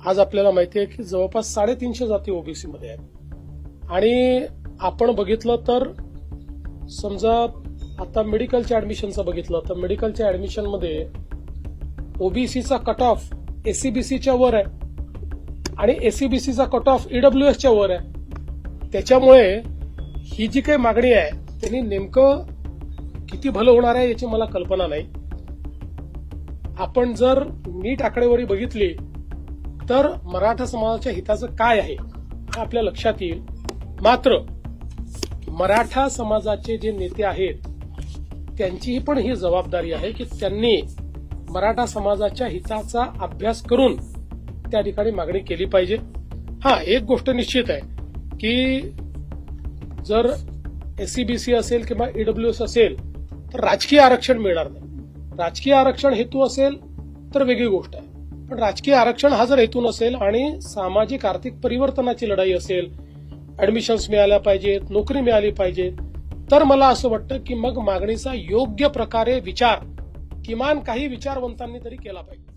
आज आपल्याला माहिती आहे की जवळपास 350 जाती ओबीसी मध्ये आहेत आणि आपण बघितलं तर समजा आता मेडिकलच्या ऍडमिशनचं बघितलं तर मेडिकलच्या ऍडमिशनमध्ये ओबीसीचा कट ऑफ एससीबीसीच्या वर आहे आणि एससीबीसीचा कट ऑफ ईडब्ल्यूएसच्या वर आहे. त्याच्यामुळे ही जी काही मागणी आहे त्यांनी नेमकं किती भलं होणार आहे याची मला कल्पना नाही. आपण जर नीट आकडेवारी बघितली तर मराठा समाजाच्या हिताचं काय आहे हे आपल्या लक्षात येईल. मात्र मराठा समाजाचे जे नेते आहेत त्यांचीही पण ही जबाबदारी आहे की त्यांनी मराठा समाजाच्या हिताचा अभ्यास करून त्या ठिकाणी मागणी केली पाहिजे. एक गोष्ट निश्चित आहे की जर एससीबीसी असेल किंवा ईडब्ल्यूएस असेल तर राजकीय आरक्षण मिळणार नाही. राजकीय आरक्षण हेतू असेल तर वेगळी गोष्ट आहे, पण राजकीय आरक्षण हा जर हेतू नसेल आणि सामाजिक आर्थिक परिवर्तनाची लढाई असेल, ऍडमिशन्स मिळाल्या पाहिजेत, नोकरी मिळाली पाहिजे, तर मला असं वाटतं की मग मागणीचा योग्य प्रकारे विचार किमान काही विचारवंतांनी तरी केला पाहिजे.